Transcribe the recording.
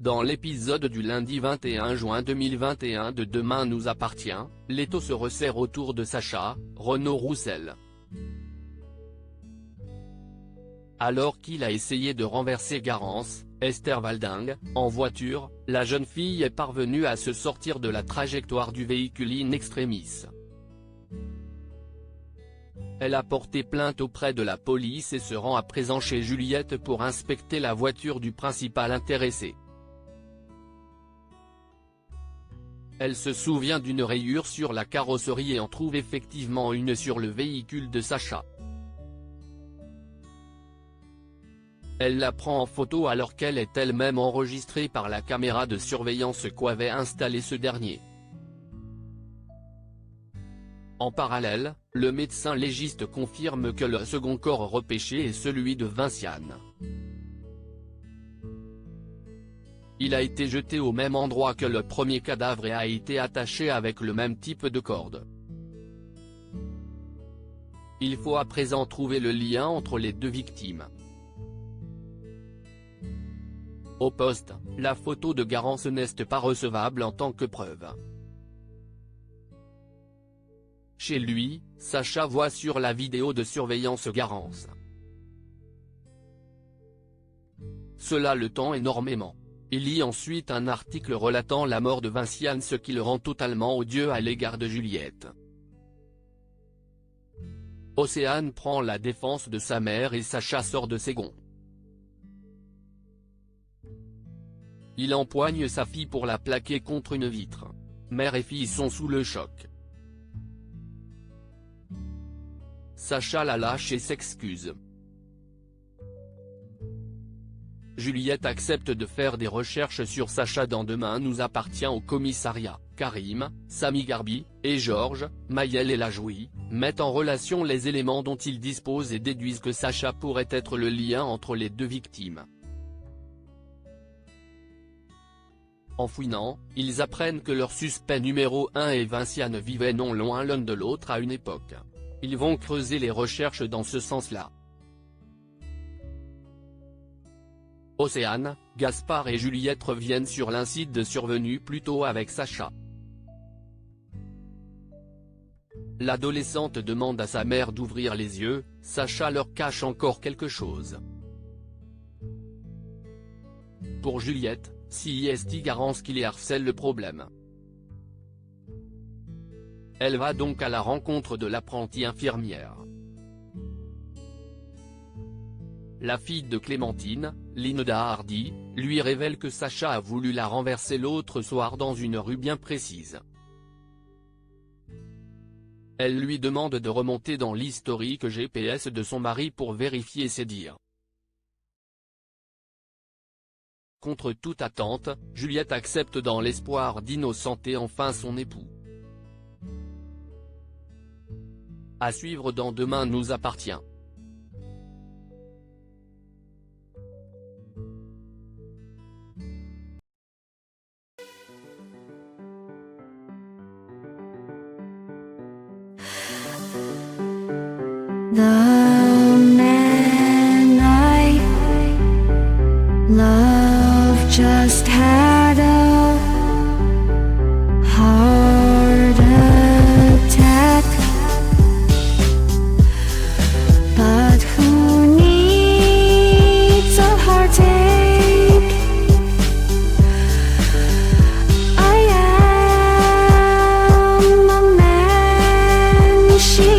Dans l'épisode du lundi 21 juin 2021 de Demain nous appartient, l'étau se resserre autour de Sacha, Renaud Roussel. Alors qu'il a essayé de renverser Garance, Esther Valdingue, en voiture, la jeune fille est parvenue à se sortir de la trajectoire du véhicule in extremis. Elle a porté plainte auprès de la police et se rend à présent chez Juliette pour inspecter la voiture du principal intéressé. Elle se souvient d'une rayure sur la carrosserie et en trouve effectivement une sur le véhicule de Sacha. Elle la prend en photo alors qu'elle est elle-même enregistrée par la caméra de surveillance qu'avait installée ce dernier. En parallèle, le médecin légiste confirme que le second corps repêché est celui de Vinciane. Il a été jeté au même endroit que le premier cadavre et a été attaché avec le même type de corde. Il faut à présent trouver le lien entre les deux victimes. Au poste, la photo de Garance n'est pas recevable en tant que preuve. Chez lui, Sacha voit sur la vidéo de surveillance Garance. Cela le tend énormément. Il lit ensuite un article relatant la mort de Vinciane, ce qui le rend totalement odieux à l'égard de Juliette. Océane prend la défense de sa mère et Sacha sort de ses gonds. Il empoigne sa fille pour la plaquer contre une vitre. Mère et fille sont sous le choc. Sacha la lâche et s'excuse. Juliette accepte de faire des recherches sur Sacha dans Demain nous appartient au commissariat. Karim, Sami Garbi, et Georges, Maëlle et Lajouille, mettent en relation les éléments dont ils disposent et déduisent que Sacha pourrait être le lien entre les deux victimes. En fouinant, ils apprennent que leur suspect numéro 1 et Vinciane vivaient non loin l'un de l'autre à une époque. Ils vont creuser les recherches dans ce sens-là. Océane, Gaspard et Juliette reviennent sur l'incident survenu plus tôt avec Sacha. L'adolescente demande à sa mère d'ouvrir les yeux, Sacha leur cache encore quelque chose. Pour Juliette, c'est Garance qui les harcèle le problème. Elle va donc à la rencontre de l'apprentie infirmière. La fille de Clémentine, Linda Hardy, lui révèle que Sacha a voulu la renverser l'autre soir dans une rue bien précise. Elle lui demande de remonter dans l'historique GPS de son mari pour vérifier ses dires. Contre toute attente, Juliette accepte dans l'espoir d'innocenter enfin son époux. À suivre dans Demain nous appartient. The man I love just had a heart attack, but who needs a heartache? I am a man she